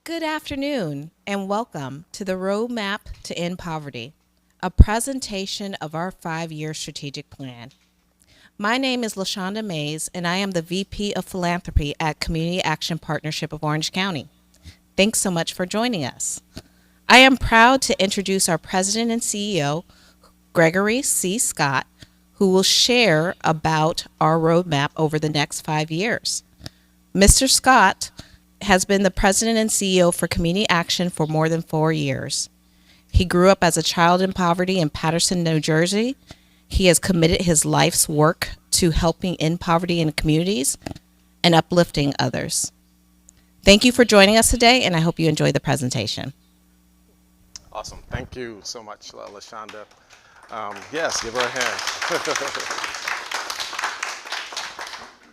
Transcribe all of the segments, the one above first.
Good afternoon, and welcome to the Roadmap to End Poverty, a presentation of our 5-year strategic plan. My name is LaShonda Mays, and I am the VP of Philanthropy at Community Action Partnership of Orange County. Thanks so much for joining us. I am proud to introduce our President and CEO, Gregory C. Scott, who will share about our roadmap over the next 5 years. Mr. Scott has been the president and CEO for Community Action for more than 4 years. He grew up as a child in poverty in Paterson, New Jersey. He has committed his life's work to helping end poverty in communities and uplifting others. Thank you for joining us today, and I hope you enjoy the presentation. Awesome. Thank you so much, LaShonda. Yes, give her a hand.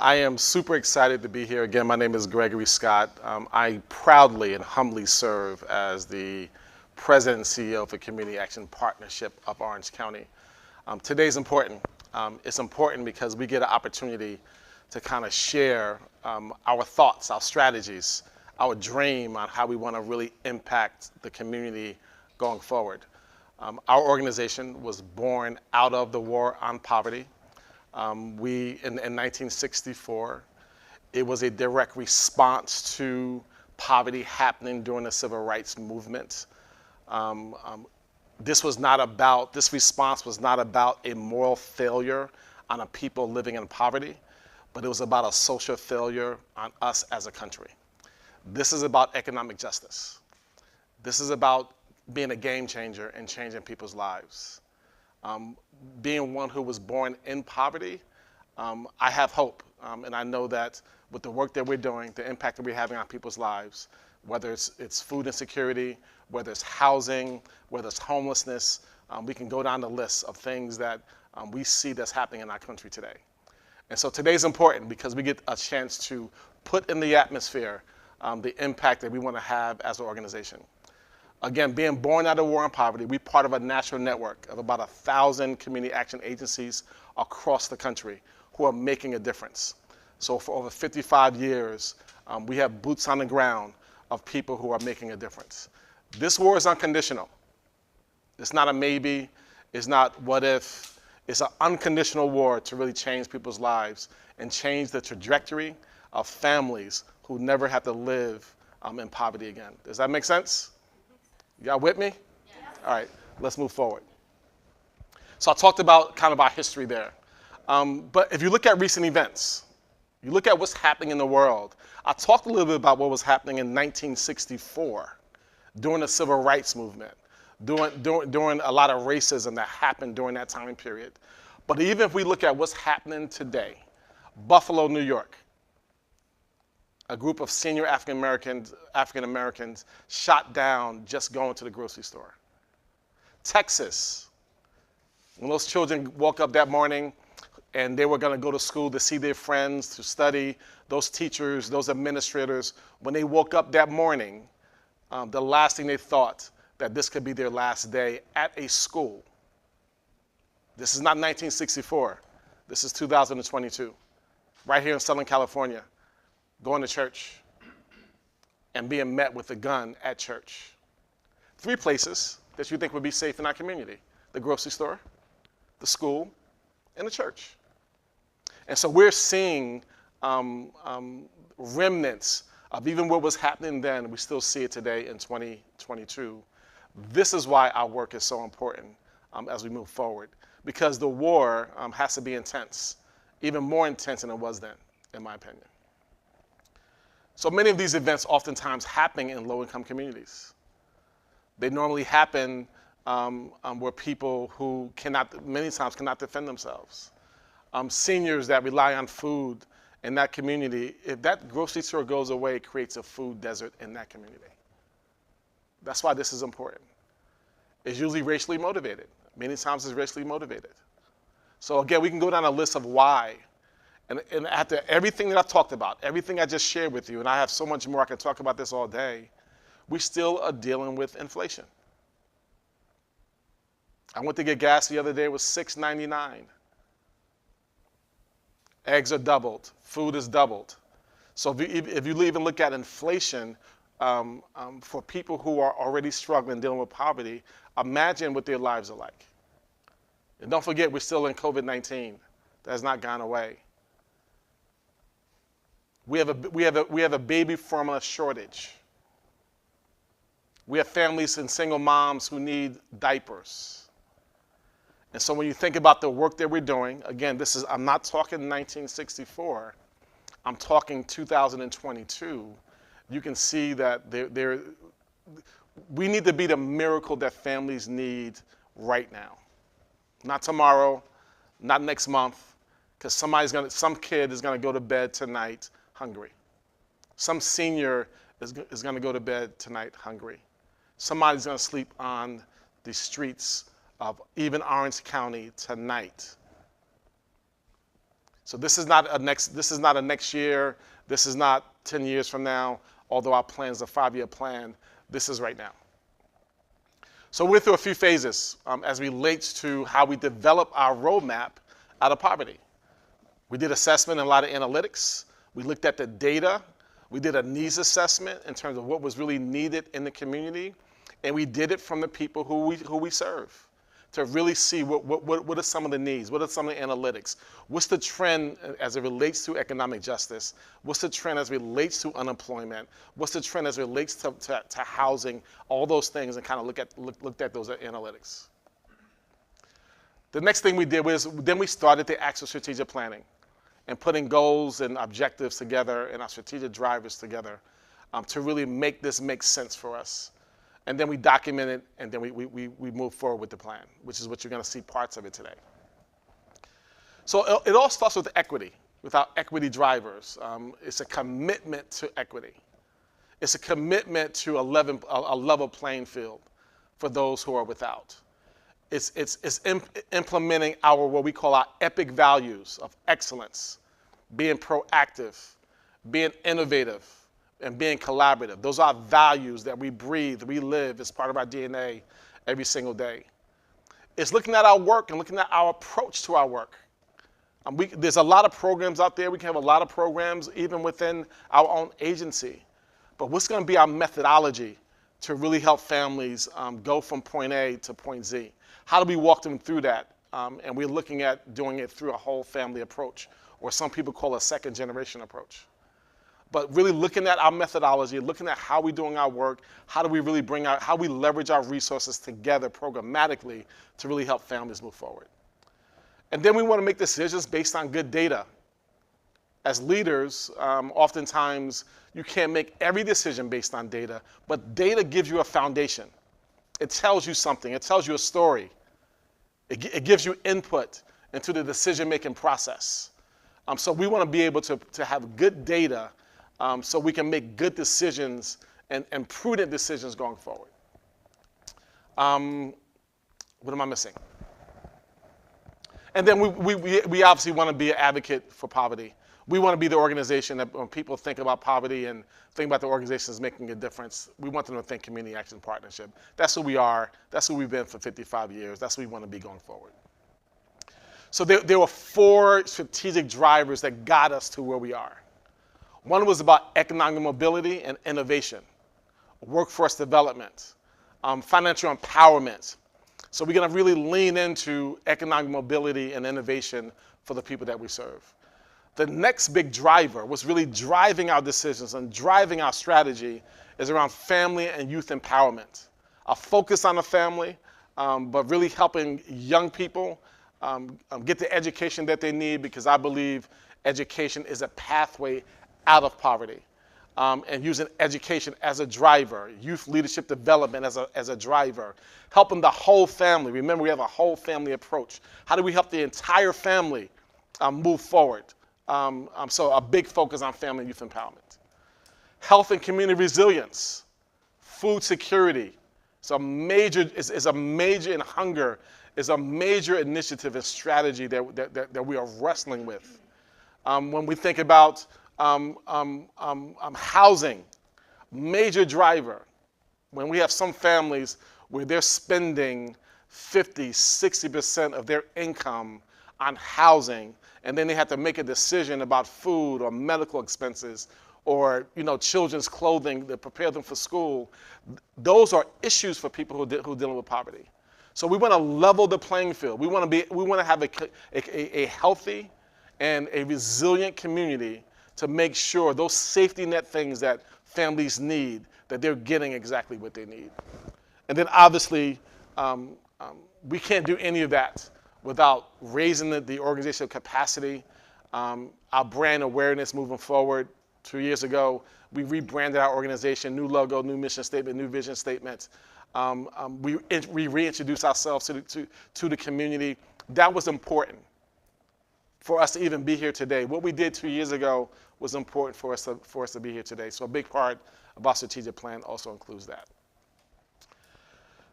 I am super excited to be here. Again, my name is Gregory Scott. I proudly and humbly serve as the President and CEO for Community Action Partnership of Orange County. Today's important. It's important because we get an opportunity to kind of share our thoughts, our strategies, our dream on how we want to really impact the community going forward. Our organization was born out of the war on poverty. In 1964, it was a direct response to poverty happening during the civil rights movement. This response was not about a moral failure on a people living in poverty, but it was about a social failure on us as a country. This is about economic justice. This is about being a game changer and changing people's lives. Being one who was born in poverty, I have hope. And I know that with the work that we're doing, the impact that we're having on people's lives, whether it's food insecurity, whether it's housing, whether it's homelessness, we can go down the list of things that we see that's happening in our country today. And so today's important because we get a chance to put in the atmosphere the impact that we want to have as an organization. Again, being born out of war on poverty, we're part of a national network of about 1,000 community action agencies across the country who are making a difference. So for over 55 years, we have boots on the ground of people who are making a difference. This war is unconditional. It's not a maybe, it's not what if, it's an unconditional war to really change people's lives and change the trajectory of families who never have to live in poverty again. Does that make sense? Y'all with me? Yes. All right, let's move forward. So I talked about kind of our history there. But if you look at recent events, you look at what's happening in the world, I talked a little bit about what was happening in 1964 during the civil rights movement, during a lot of racism that happened during that time period. But even if we look at what's happening today, Buffalo, New York, a group of senior African Americans shot down just going to the grocery store. Texas, when those children woke up that morning and they were going to go to school to see their friends, to study, those teachers, those administrators, when they woke up that morning, the last thing they thought that this could be their last day at a school. This is not 1964. This is 2022, right here in Southern California. Going to church and being met with a gun at church. 3 places that you think would be safe in our community: the grocery store, the school, and the church. And so we're seeing remnants of even what was happening then. We still see it today in 2022. This is why our work is so important as we move forward, because the war has to be intense, even more intense than it was then, in my opinion. So many of these events oftentimes happen in low-income communities. They normally happen where people who many times cannot defend themselves. Seniors that rely on food in that community, if that grocery store goes away, it creates a food desert in that community. That's why this is important. It's usually racially motivated. Many times it's racially motivated. So again, we can go down a list of why. And after everything that I've talked about, everything I just shared with you, and I have so much more, I can talk about this all day, we still are dealing with inflation. I went to get gas the other day, it was $6.99. Eggs are doubled, food is doubled. So if you even look at inflation, for people who are already struggling, dealing with poverty, imagine what their lives are like. And don't forget, we're still in COVID-19. That has not gone away. We have a baby formula shortage. We have families and single moms who need diapers. And so when you think about the work that we're doing, again, I'm not talking 1964, I'm talking 2022. You can see that we need to be the miracle that families need right now. Not tomorrow, not next month, because some kid is gonna go to bed tonight hungry. Some senior is gonna go to bed tonight hungry. Somebody's gonna sleep on the streets of even Orange County tonight. So this is not a next year, this is not 10 years from now, although our plan is a 5-year plan. This is right now. So we're through a few phases as relates to how we develop our roadmap out of poverty. We did assessment and a lot of analytics. We looked at the data. We did a needs assessment in terms of what was really needed in the community. And we did it from the people who we serve to really see what are some of the needs, what are some of the analytics, what's the trend as it relates to economic justice, what's the trend as it relates to unemployment, what's the trend as it relates to housing, all those things, and kind of looked at those analytics. The next thing we did was then we started the actual strategic planning and putting goals and objectives together and our strategic drivers together to really make this make sense for us. And then we document it, and then we move forward with the plan, which is what you're going to see parts of it today. So it all starts with equity, with our equity drivers. It's a commitment to equity. It's a commitment to a level playing field for those who are without. It's implementing what we call our epic values of excellence, being proactive, being innovative, and being collaborative. Those are values that we breathe, we live as part of our DNA every single day. It's looking at our work and looking at our approach to our work. There's a lot of programs out there. We can have a lot of programs even within our own agency. But what's going to be our methodology to really help families go from point A to point Z? How do we walk them through that? And we're looking at doing it through a whole family approach, or some people call a second generation approach. But really looking at our methodology, looking at how we're doing our work, how do we really how we leverage our resources together programmatically to really help families move forward. And then we want to make decisions based on good data. As leaders, oftentimes you can't make every decision based on data, but data gives you a foundation. It tells you something. It tells you a story. It gives you input into the decision-making process. So we want to be able to have good data so we can make good decisions and prudent decisions going forward. What am I missing? And then we obviously want to be an advocate for poverty. We want to be the organization that when people think about poverty and think about the organizations making a difference, we want them to think community action partnership. That's who we are. That's who we've been for 55 years. That's who we want to be going forward. So there were 4 strategic drivers that got us to where we are. One was about economic mobility and innovation, workforce development, financial empowerment. So we're going to really lean into economic mobility and innovation for the people that we serve. The next big driver was really driving our decisions and driving our strategy is around family and youth empowerment. A focus on the family, but really helping young people get the education that they need, because I believe education is a pathway out of poverty. And using education as a driver, youth leadership development as a driver, helping the whole family. Remember, we have a whole family approach. How do we help the entire family move forward? So a big focus on family and youth empowerment. Health and community resilience, food security. And hunger is a major initiative and strategy that we are wrestling with. When we think about housing, major driver. When we have some families where they're spending 50, 60% of their income on housing, and then they have to make a decision about food or medical expenses, or children's clothing to prepare them for school. Those are issues for people who are dealing with poverty. So we want to level the playing field. We want to have a healthy and a resilient community to make sure those safety net things that families need, that they're getting exactly what they need. And then obviously, we can't do any of that without raising the organizational capacity, our brand awareness moving forward. 2 years ago, we rebranded our organization, new logo, new mission statement, new vision statement. We reintroduced ourselves to the community. That was important for us to even be here today. What we did 2 years ago was important for us to be here today. So a big part of our strategic plan also includes that.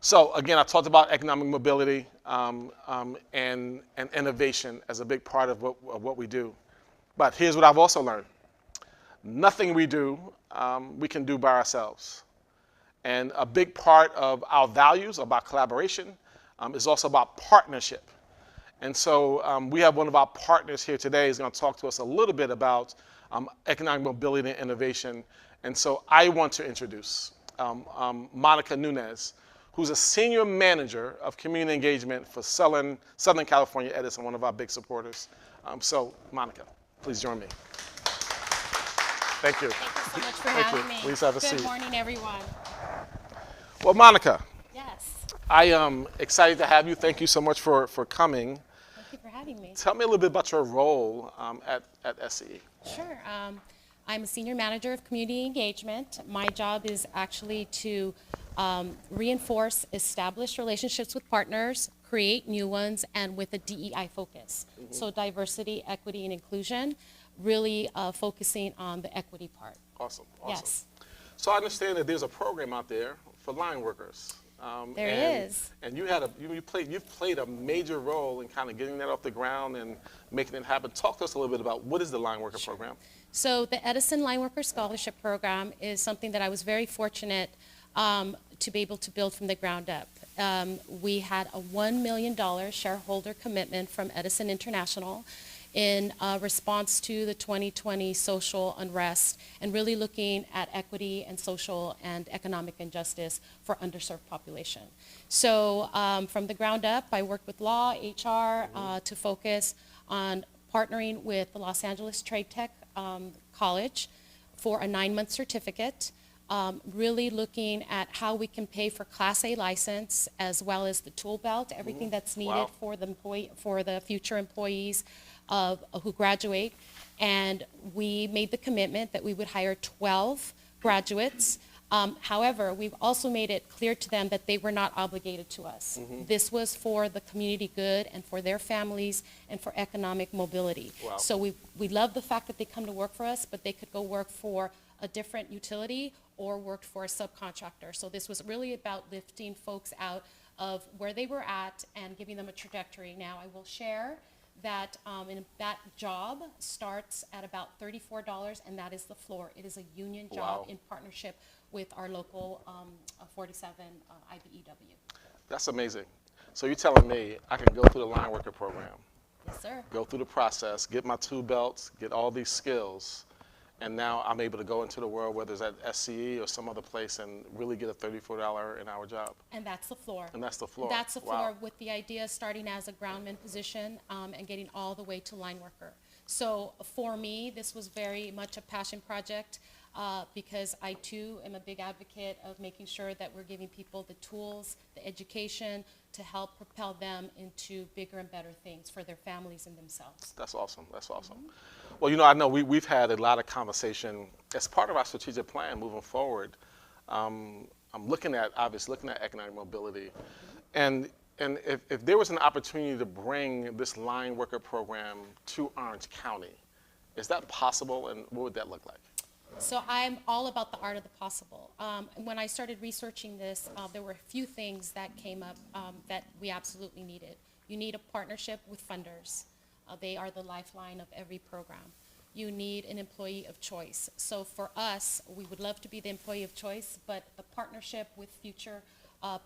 So again, I talked about economic mobility and innovation as a big part of what we do. But here's what I've also learned. Nothing we do, we can do by ourselves. And a big part of our values, about collaboration, is also about partnership. And so we have one of our partners here today who's going to talk to us a little bit about economic mobility and innovation. And so I want to introduce Monica Nunez, who's a senior manager of community engagement for Southern California EDISON, one of our big supporters. So Monica, please join me. Thank you. Thank you so much for having me. Please have a seat. Good morning, everyone. Well, Monica, Yes. I am excited to have you. Thank you so much for coming. Thank you for having me. Tell me a little bit about your role at SCE. Sure. I'm a senior manager of community engagement. My job is actually to reinforce established relationships with partners, create new ones, and with a DEI focus. Mm-hmm. So diversity, equity, and inclusion, really focusing on the equity part. Awesome. Yes. So I understand that there's a program out there for line workers. There is. And you've played a major role in kind of getting that off the ground and making it happen. Talk to us a little bit about what is the line worker program? So the EDISON Line Worker Scholarship Program is something that I was very fortunate to be able to build from the ground up. We had a $1 million shareholder commitment from EDISON International in response to the 2020 social unrest and really looking at equity and social and economic injustice for underserved population. So from the ground up, I worked with law, HR to focus on partnering with the Los Angeles Trade Tech College for a 9-month certificate, really looking at how we can pay for Class A license as well as the tool belt, everything that's needed for the future employees who graduate. And we made the commitment that we would hire 12 graduates. However, we've also made it clear to them that they were not obligated to us. Mm-hmm. This was for the community good and for their families and for economic mobility. Wow. So we love the fact that they come to work for us, but they could go work for a different utility or worked for a subcontractor. So this was really about lifting folks out of where they were at and giving them a trajectory. Now I will share that that job starts at about $34, and that is the floor. It is a union job in partnership with our local 47 IBEW. That's amazing. So you're telling me I can go through the line worker program, Yes, sir. go through the process, get my tool belts, get all these skills, and now I'm able to go into the world, whether it's at SCE or some other place, and really get a $34 an hour job. And that's the floor. And that's the floor. That's the floor, with the idea starting as a groundman position and getting all the way to line worker. So for me, this was very much a passion project because I too am a big advocate of making sure that we're giving people the tools, the education to help propel them into bigger and better things for their families and themselves. That's awesome. That's awesome. Mm-hmm. Well, I know we've had a lot of conversation as part of our strategic plan moving forward. I'm looking at economic mobility, and if there was an opportunity to bring this line worker program to Orange County, is that possible, and what would that look like? So I'm all about the art of the possible. When I started researching this, there were a few things that came up that we absolutely needed. You need a partnership with funders. They are the lifeline of every program. You need an employee of choice. So for us, we would love to be the employee of choice, but a partnership with future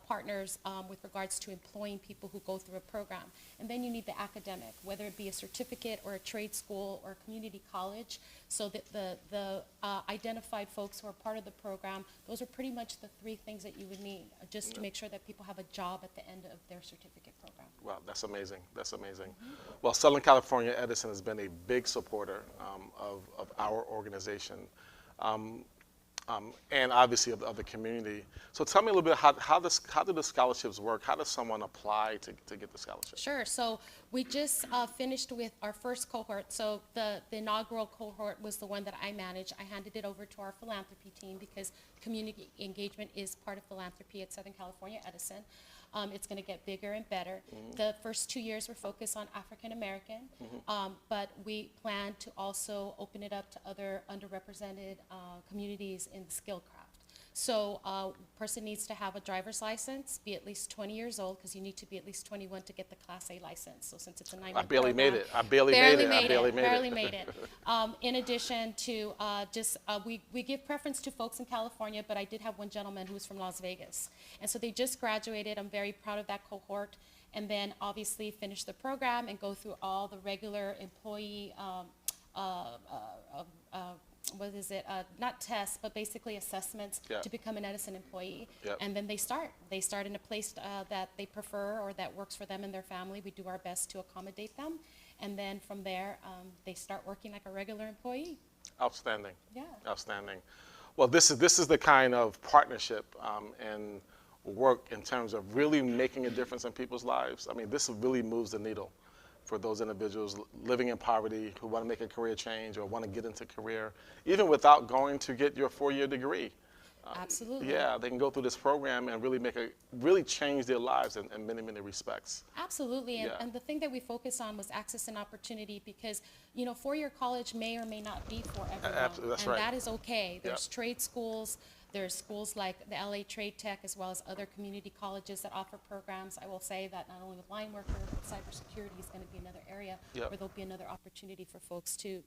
partners with regards to employing people who go through a program. And then you need the academic, whether it be a certificate or a trade school or a community college, so that the identified folks who are part of the program, those are pretty much the three things that you would need just to make sure that people have a job at the end of their certificate program. Wow, that's amazing. That's amazing. Well, Southern California Edison has been a big supporter of our organization. And obviously of the community. So tell me a little bit, how do the scholarships work? How does someone apply to get the scholarship? Sure. So we just finished with our first cohort. So the inaugural cohort was the one that I managed. I handed it over to our philanthropy team because community engagement is part of philanthropy at Southern California Edison. It's going to get bigger and better. The first 2 years were focused on African American, but we plan to also open it up to other underrepresented communities in skill craft. So a person needs to have a driver's license, be at least 20 years old, because you need to be at least 21 to get the Class A license. So since it's a 9-month I barely program, made it. I barely made it. Barely made it. In addition to we give preference to folks in California, but I did have one gentleman who was from Las Vegas. And so they just graduated. I'm very proud of that cohort. And then obviously finish the program and go through all the regular employee not tests, but basically assessments to become an Edison employee. And then they start in a place that they prefer or that works for them and their family. We do our best to accommodate them. And then from there, they start working like a regular employee. Outstanding. Yeah. Outstanding. Well, this is the kind of partnership and work in terms of really making a difference in people's lives. I mean, this really moves the needle for those individuals living in poverty who want to make a career change or want to get into a career, even without going to get your 4-year degree. Absolutely. Yeah, they can go through this program and really change their lives in many, many respects. Absolutely, and the thing that we focus on was access and opportunity because, 4-year college may or may not be for everyone. Absolutely, that's and right. that is okay. There's trade schools. There's schools like the LA Trade Tech as well as other community colleges that offer programs. I will say that not only with line worker, but cybersecurity is going to be another area where there'll be another opportunity for folks to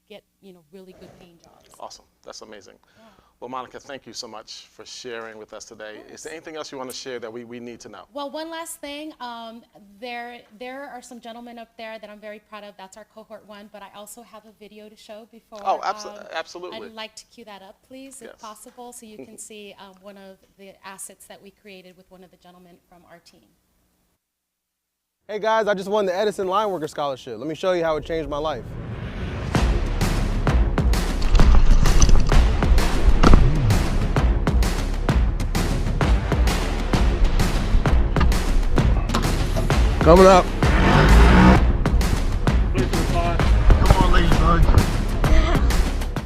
get really good paying jobs. Awesome. That's amazing. Yeah. Well, Monica, thank you so much for sharing with us today. Is there anything else you want to share that we need to know? Well, one last thing. There are some gentlemen up there that I'm very proud of. That's our cohort 1, but I also have a video to show before. Oh, absolutely. I'd like to cue that up, please, if possible, so you can see one of the assets that we created with one of the gentlemen from our team. Hey guys, I just won the Edison Line Worker Scholarship. Let me show you how it changed my life. Coming up. Come on, Ladybug.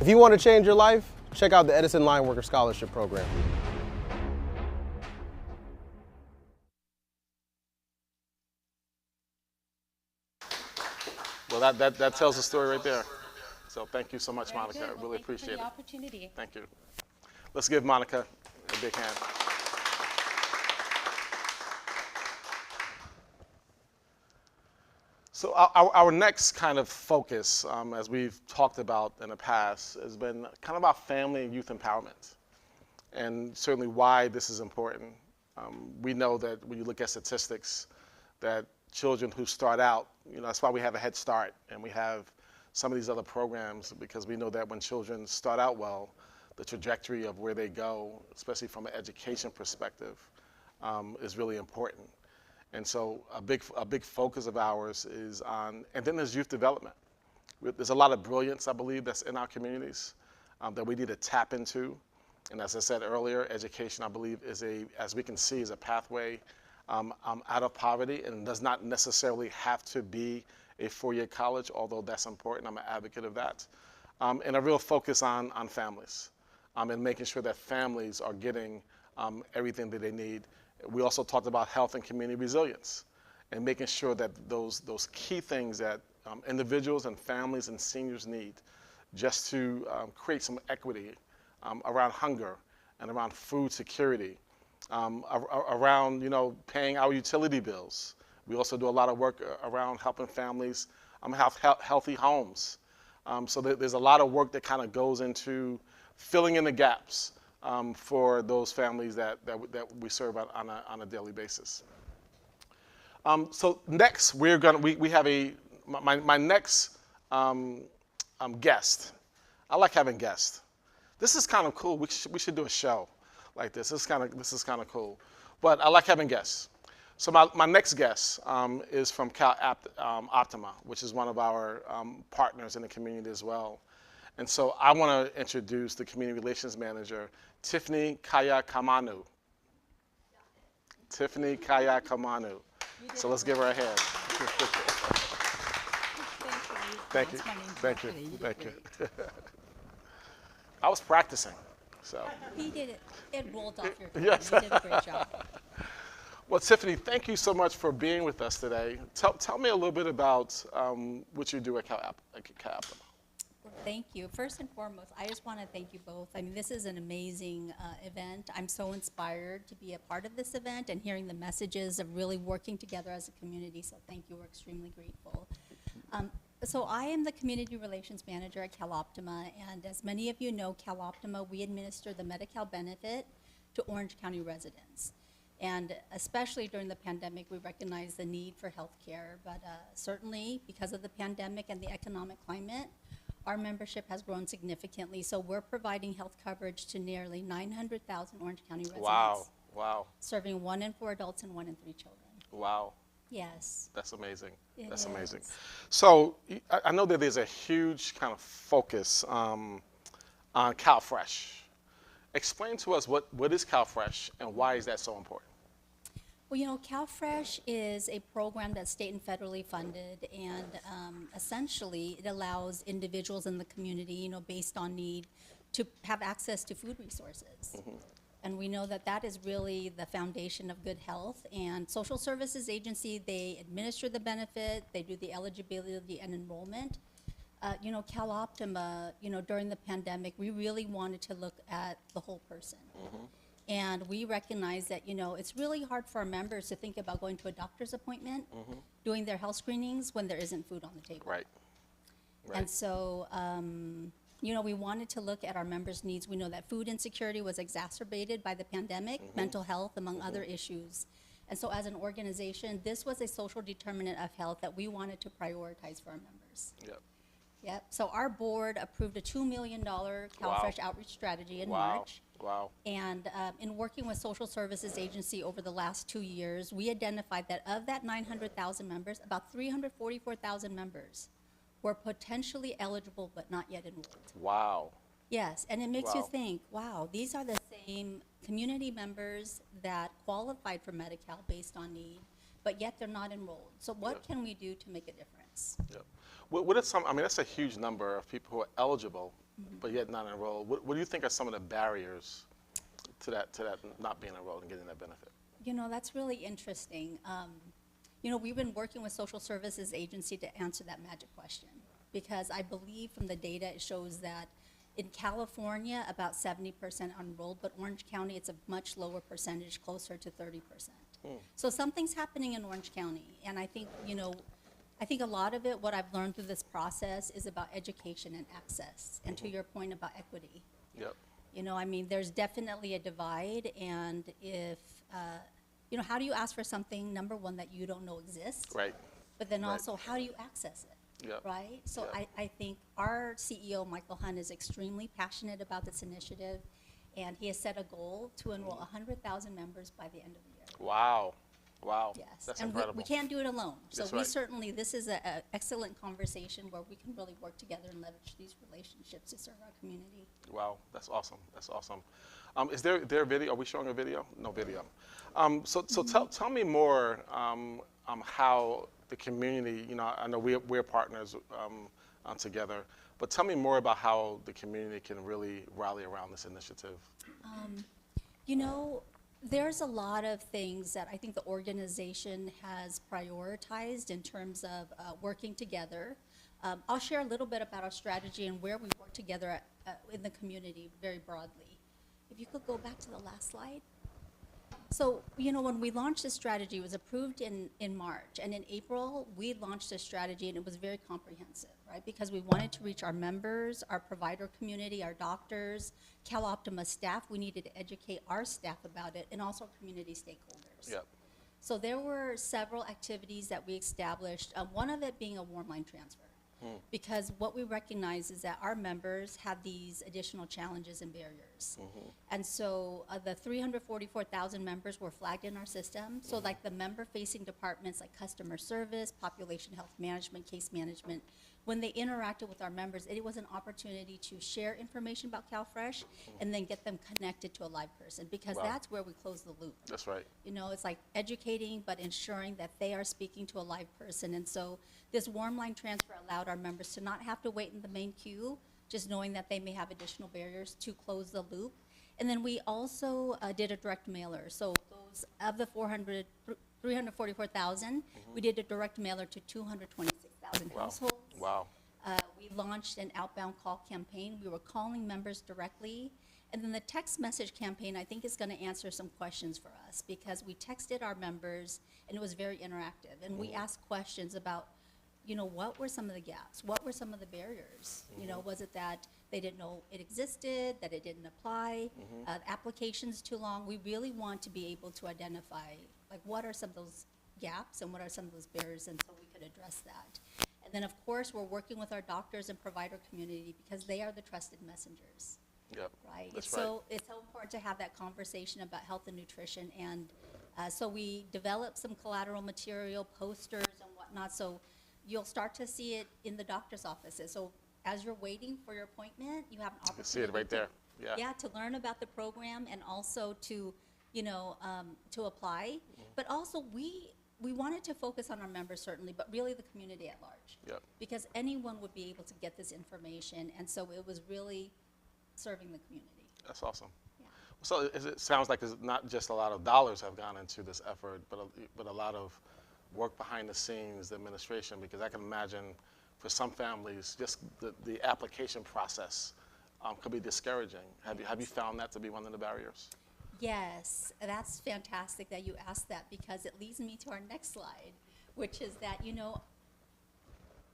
If you want to change your life, check out the Edison Line Worker Scholarship Program. Well, that tells the story right there. So thank you so much, Very Monica. good. I Well, really thank you appreciate for the it. opportunity. Thank you. Let's give Monica a big hand. So our next kind of focus, as we've talked about in the past, has been kind of about family and youth empowerment, and certainly why this is important. We know that when you look at statistics, that children who start out, that's why we have a Head Start, and we have some of these other programs, because we know that when children start out well, the trajectory of where they go, especially from an education perspective, is really important. And so a big focus of ours is on, and then there's youth development. There's a lot of brilliance, I believe, that's in our communities that we need to tap into. And as I said earlier, education, I believe, as we can see, is a pathway out of poverty, and does not necessarily have to be a 4-year college, although that's important. I'm an advocate of that. And a real focus on families and making sure that families are getting everything that they need. We also talked about health and community resilience and making sure that those key things that individuals and families and seniors need just to create some equity around hunger and around food security, around paying our utility bills. We also do a lot of work around helping families have healthy homes. So there's a lot of work that kind of goes into filling in the gaps for those families that we serve on a daily basis. So next, we have my next guest. I like having guests. This is kind of cool. We should do a show like this. This is kind of cool. But I like having guests. So my next guest is from Optima, which is one of our partners in the community as well. And so I want to introduce the Community Relations Manager, Tiffany Kaya Kamanu. Tiffany Kaya Kamanu. So let's give her a hand. Thank you. Thank you. Thank you. I was practicing, so. He did it. It rolled off your tongue. Yes. You did a great job. Well, Tiffany, thank you so much for being with us today. Tell me a little bit about what you do at Optima. Well, thank you. First and foremost, I just want to thank you both. I mean, this is an amazing event. I'm so inspired to be a part of this event and hearing the messages of really working together as a community. So thank you. We're extremely grateful. So I am the Community Relations Manager at CalOptima, and as many of you know, CalOptima, we administer the Medi-Cal benefit to Orange County residents. And especially during the pandemic, we recognize the need for health care, but certainly because of the pandemic and the economic climate, our membership has grown significantly. So we're providing health coverage to nearly 900,000 Orange County residents. Wow. Serving 1 in 4 adults and 1 in 3 children. Wow. Yes. That's amazing. It Amazing. is. So I know that there's a huge kind of focus on CalFresh. Explain to us what is CalFresh and why is that so important? Well, you know, CalFresh is a program that's state and federally funded, and essentially it allows individuals in the community, you know, based on need, to have access to food resources. Mm-hmm. And we know that that is really the foundation of good health. And Social Services Agency, they administer the benefit, they do the eligibility and enrollment. You know, CalOptima, you know, during the pandemic, we really wanted to look at the whole person. Mm-hmm. And we recognize that, you know, it's really hard for our members to think about going to a doctor's appointment, mm-hmm. doing their health screenings when there isn't food on the table. Right. And so, you know, we wanted to look at our members' needs. We know that food insecurity was exacerbated by the pandemic, mm-hmm. mental health, among mm-hmm. other issues. And so as an organization, this was a social determinant of health that we wanted to prioritize for our members. Yep. So our board approved a $2 million CalFresh Outreach Strategy in March. Wow. And in working with Social Services Agency over the last 2 years, we identified that of that 900,000 members, about 344,000 members were potentially eligible but not yet enrolled. Wow. Yes, and it makes you think, wow, these are the same community members that qualified for Medi-Cal based on need, but yet they're not enrolled. So what can we do to make a difference? Yep. What is I mean, that's a huge number of people who are eligible, mm-hmm. but yet not enrolled. What do you think are some of the barriers to that not being enrolled and getting that benefit? You know, that's really interesting. You know, we've been working with Social Services Agency to answer that magic question, because I believe from the data it shows that in California, about 70% are enrolled, but Orange County, it's a much lower percentage, closer to 30%. So something's happening in Orange County, and I think, you know, a lot of it, what I've learned through this process, is about education and access, and to your point about equity. Yep. You know, I mean, there's definitely a divide, and if, you know, how do you ask for something, number one, that you don't know exists? Right. But then also, how do you access it? Yep. Right? So Yep. I think our CEO, Michael Hunt, is extremely passionate about this initiative, and he has set a goal to enroll 100,000 members by the end of the year. Wow. Wow. Yes, That's and incredible. we can't do it alone. So That's we right. certainly, this is an excellent conversation where we can really work together and leverage these relationships to serve our community. Wow, that's awesome. That's awesome. Is there a video? Are we showing a video? No video. So tell me more how the community, you know, I know we're partners together, but tell me more about how the community can really rally around this initiative. You know, there's a lot of things that I think the organization has prioritized in terms of working together. I'll share a little bit about our strategy and where we work together in the community very broadly. If you could go back to the last slide. So, you know, when we launched this strategy, it was approved in March, and in April, we launched this strategy, and it was very comprehensive, right? Because we wanted to reach our members, our provider community, our doctors, CalOptima staff. We needed to educate our staff about it, and also community stakeholders. Yep. So there were several activities that we established, one of it being a warm line transfer. Because what we recognize is that our members have these additional challenges and barriers. And so the 344,000 members were flagged in our system. So like the member-facing departments like customer service, population health management, case management, when they interacted with our members, it was an opportunity to share information about CalFresh and then get them connected to a live person, because Wow. that's where we close the loop. That's right. You know, it's like educating, but ensuring that they are speaking to a live person. And so this warm line transfer allowed our members to not have to wait in the main queue, just knowing that they may have additional barriers to close the loop. And then we also did a direct mailer. So those of the 344,000, we did a direct mailer to 226,000 Wow. households. Wow. We launched an outbound call campaign. We were calling members directly. And then the text message campaign, I think, is going to answer some questions for us, because we texted our members and it was very interactive. And we asked questions about, you know, what were some of the gaps? What were some of the barriers? You know, was it that they didn't know it existed, that it didn't apply, the application's too long? We really want to be able to identify, like, what are some of those gaps and what are some of those barriers, and so we could address that. And then, of course, we're working with our doctors and provider community, because they are the trusted messengers, Yep. right? That's It's right. it's so important to have that conversation about health and nutrition. And so we developed some collateral material, posters and whatnot, so you'll start to see it in the doctor's offices. So as you're waiting for your appointment, you have an opportunity. You see it right there. Yeah. Yeah, to learn about the program, and also to, you know, to apply. But also we wanted to focus on our members, certainly, but really the community at large. Yep. Because anyone would be able to get this information, and so it was really serving the community. That's awesome. Yeah. So it sounds like it's not just a lot of dollars have gone into this effort, but a lot of work behind the scenes, the administration, because I can imagine for some families, just the application process could be discouraging. Have you found that to be one of the barriers? Yes, that's fantastic that you asked that, because it leads me to our next slide, which is that, you know,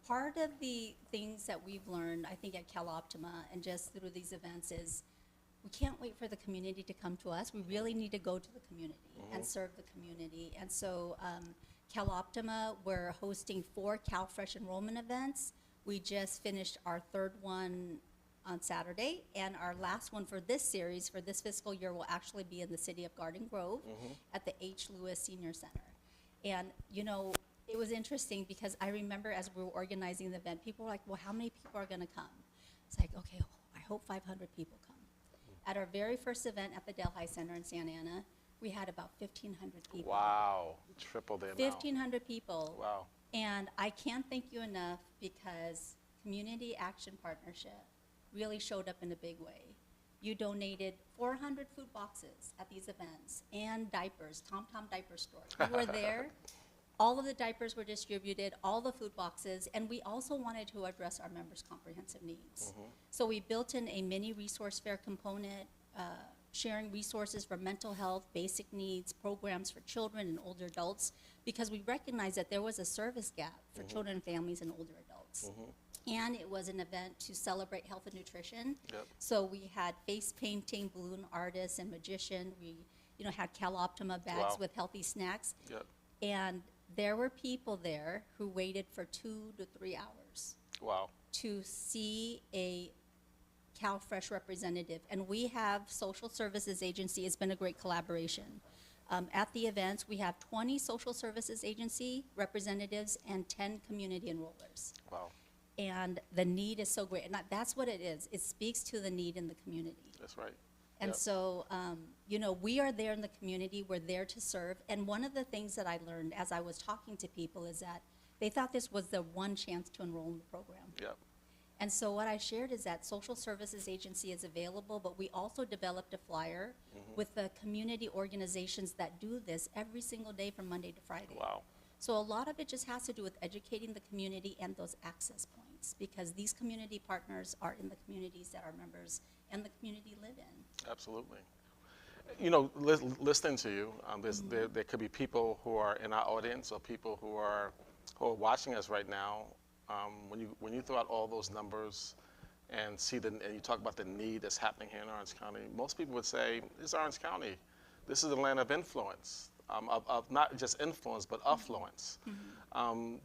part of the things that we've learned, I think, at CalOptima and just through these events is we can't wait for the community to come to us. We really need to go to the community and serve the community. And so CalOptima, we're hosting 4 CalFresh enrollment events. We just finished our 3rd one on Saturday, and our last one for this series, for this fiscal year, will actually be in the city of Garden Grove at the H. Lewis Senior Center. And, you know, it was interesting, because I remember as we were organizing the event, people were like, well, how many people are going to come? It's like, okay, I hope 500 people come. At our very first event at the Delhi Center in Santa Ana, we had about 1,500 people. Wow. Triple the amount. 1,500 people. Wow. And I can't thank you enough, because Community Action Partnership really showed up in a big way. You donated 400 food boxes at these events, and diapers, Tom Diaper Store. You were there. All of the diapers were distributed, all the food boxes, and we also wanted to address our members' comprehensive needs. So we built in a mini resource fair component, sharing resources for mental health, basic needs, programs for children and older adults, because we recognized that there was a service gap for children and families and older adults. And it was an event to celebrate health and nutrition. Yep. So we had face painting, balloon artists, and magician. We, you know, had CalOptima bags Wow. with healthy snacks. Yep. And there were people there who waited for 2 to 3 hours Wow. to see a CalFresh representative. And we have social services agency. It's been a great collaboration. At the events, we have 20 social services agency representatives and 10 community enrollers. Wow. And the need is so great. And that's what it is. It speaks to the need in the community. That's right. And Yep. so, you know, we are there in the community. We're there to serve. And one of the things that I learned as I was talking to people is that they thought this was the one chance to enroll in the program. Yep. And so what I shared is that social services agency is available, but we also developed a flyer with the community organizations that do this every single day from Monday to Friday. Wow. So a lot of it just has to do with educating the community and those access points, because these community partners are in the communities that our members and the community live in. Absolutely. You know, listening to you, there could be people who are in our audience, or people who are watching us right now, When you throw out all those numbers and and you talk about the need that's happening here in Orange County, most people would say, "This is Orange County. This is a land of influence, of not just influence but affluence."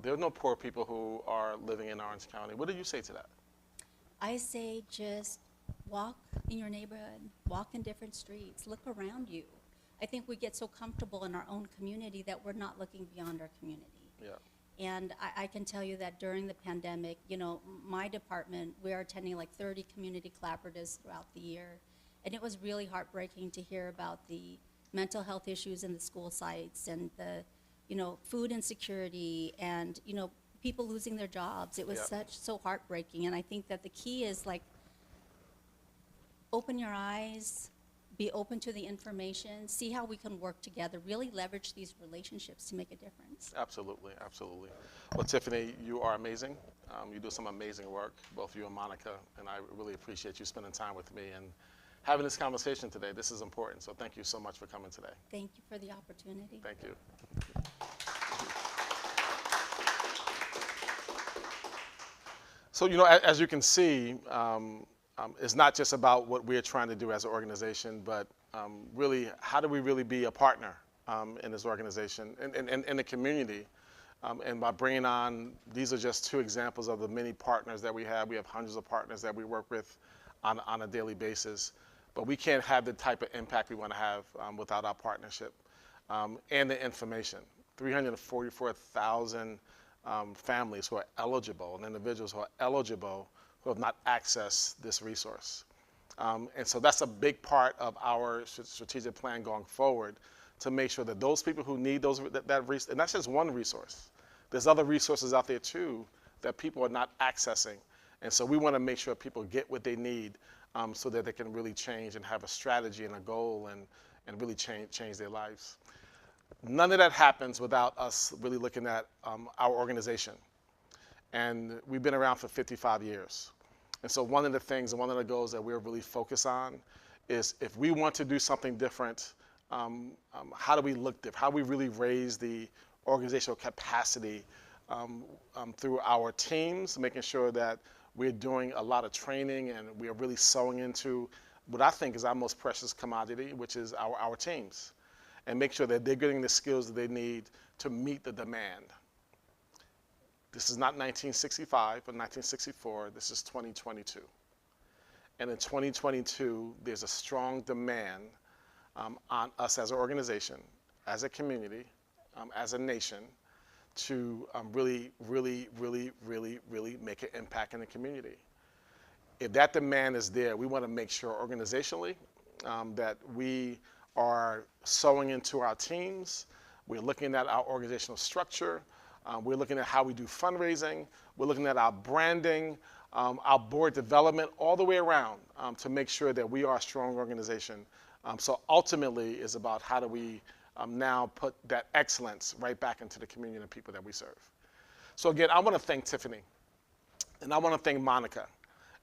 There are no poor people who are living in Orange County. What do you say to that? I say just walk in your neighborhood, walk in different streets, look around you. I think we get so comfortable in our own community that we're not looking beyond our community. Yeah. And I can tell you that during the pandemic, you know, my department, we are attending like 30 community collaboratives throughout the year. And it was really heartbreaking to hear about the mental health issues in the school sites and the, you know, food insecurity and, you know, people losing their jobs. It was so heartbreaking. And I think that the key is like, open your eyes, be open to the information, see how we can work together, really leverage these relationships to make a difference. Absolutely, absolutely. Well, Tiffany, you are amazing. You do some amazing work, both you and Monica, and I really appreciate you spending time with me and having this conversation today. This is important, so thank you so much for coming today. Thank you for the opportunity. Thank you. So, you know, as you can see, it's not just about what we're trying to do as an organization, but really, how do we really be a partner in this organization and in the community? And by bringing on, these are just two examples of the many partners that we have. We have hundreds of partners that we work with on a daily basis. But we can't have the type of impact we want to have without our partnership and the information. 344,000 families who are eligible and individuals who are eligible who have not accessed this resource. And so that's a big part of our strategic plan going forward, to make sure that those people who need that resource, and that's just one resource. There's other resources out there too that people are not accessing. And so we want to make sure people get what they need so that they can really change and have a strategy and a goal and really change their lives. None of that happens without us really looking at our organization. And we've been around for 55 years. And so one of the things and one of the goals that we're really focused on is, if we want to do something different, how do we look different? How do we really raise the organizational capacity through our teams, making sure that we're doing a lot of training and we are really sowing into what I think is our most precious commodity, which is our teams, and make sure that they're getting the skills that they need to meet the demand. This is not 1965 or 1964, this is 2022. And in 2022, there's a strong demand on us as an organization, as a community, as a nation, to really make an impact in the community. If that demand is there, we want to make sure organizationally that we are sowing into our teams. We're looking at our organizational structure. We're looking at how we do fundraising. We're looking at our branding, our board development, all the way around to make sure that we are a strong organization. So ultimately, it's about how do we now put that excellence right back into the community and the people that we serve. So again, I want to thank Tiffany, and I want to thank Monica,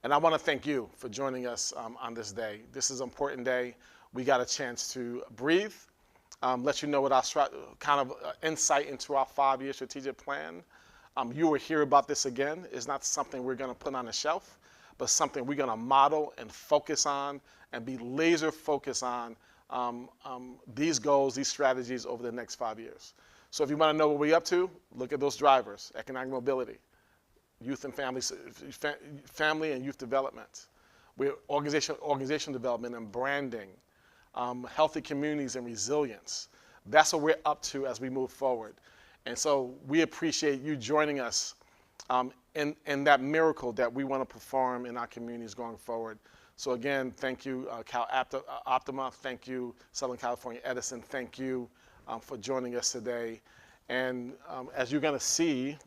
and I want to thank you for joining us on this day. This is an important day. We got a chance to breathe, let you know what our kind of insight into our 5-year strategic plan. You will hear about this again. It's not something we're going to put on a shelf, but something we're going to model and focus on and be laser focused on these goals, these strategies over the next 5 years. So if you want to know what we're up to, look at those drivers: economic mobility, youth and family and youth development, we're organizational development and branding, healthy communities and resilience. That's what we're up to as we move forward. And so we appreciate you joining us in that miracle that we want to perform in our communities going forward. So again, thank you, Cal Optima. Thank you, Southern California Edison. Thank you for joining us today. And as you're going to see,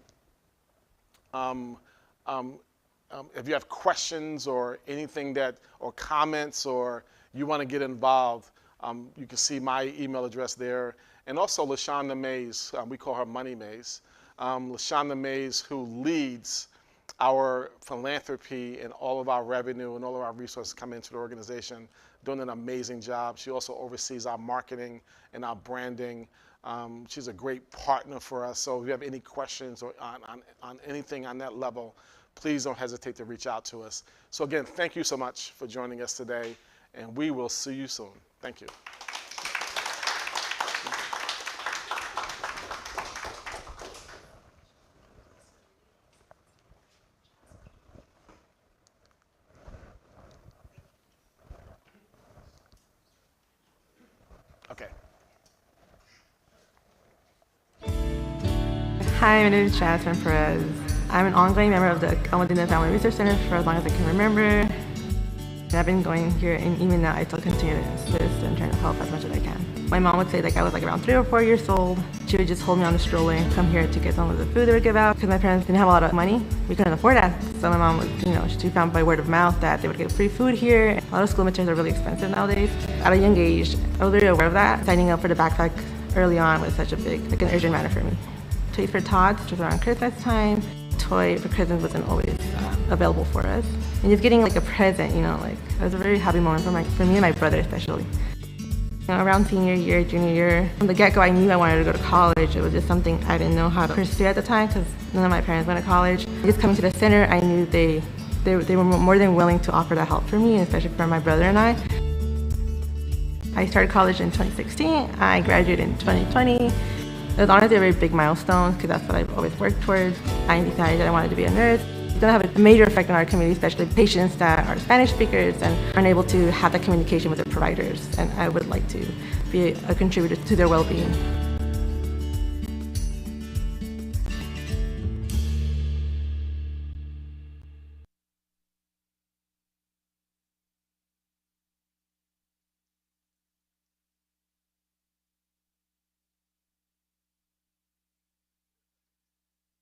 if you have questions or anything or comments, or you want to get involved, you can see my email address there. And also LaShonda Mays, we call her Money Mays. LaShonda Mays, who leads our philanthropy and all of our revenue and all of our resources come into the organization. doing an amazing job. She also oversees our marketing and our branding. She's a great partner for us. So if you have any questions or on anything on that level, please don't hesitate to reach out to us. So again, thank you so much for joining us today, and we will see you soon. Thank you. Okay. Hi, my name is Jasmine Perez. I'm an ongoing member of the Almadina Family Research Center for as long as I can remember. And I've been going here, and even now I still continue to assist and trying to help as much as I can. My mom would say like I was like around 3 or 4 years old. She would just hold me on the stroller and come here to get some of the food they would give out because my parents didn't have a lot of money. We couldn't afford that. So my mom would, she found by word of mouth that they would get free food here. A lot of school materials are really expensive nowadays. At a young age, I was very aware of that. Signing up for the backpack early on was such a big, an urgent matter for me. Toys for Tots, which was around Christmas time. Toy for Christmas wasn't always available for us. And just getting like a present, it was a very happy moment for me and my brother especially. Around senior year, junior year, from the get-go I knew I wanted to go to college. It was just something I didn't know how to pursue at the time because none of my parents went to college. Just coming to the center, I knew they were more than willing to offer that help for me, especially for my brother and I. I started college in 2016. I graduated in 2020. It was honestly a very big milestone because that's what I've always worked towards. I decided that I wanted to be a nurse. It's going to have a major effect on our community, especially patients that are Spanish speakers and aren't able to have that communication with their providers. And I would like to be a contributor to their well-being.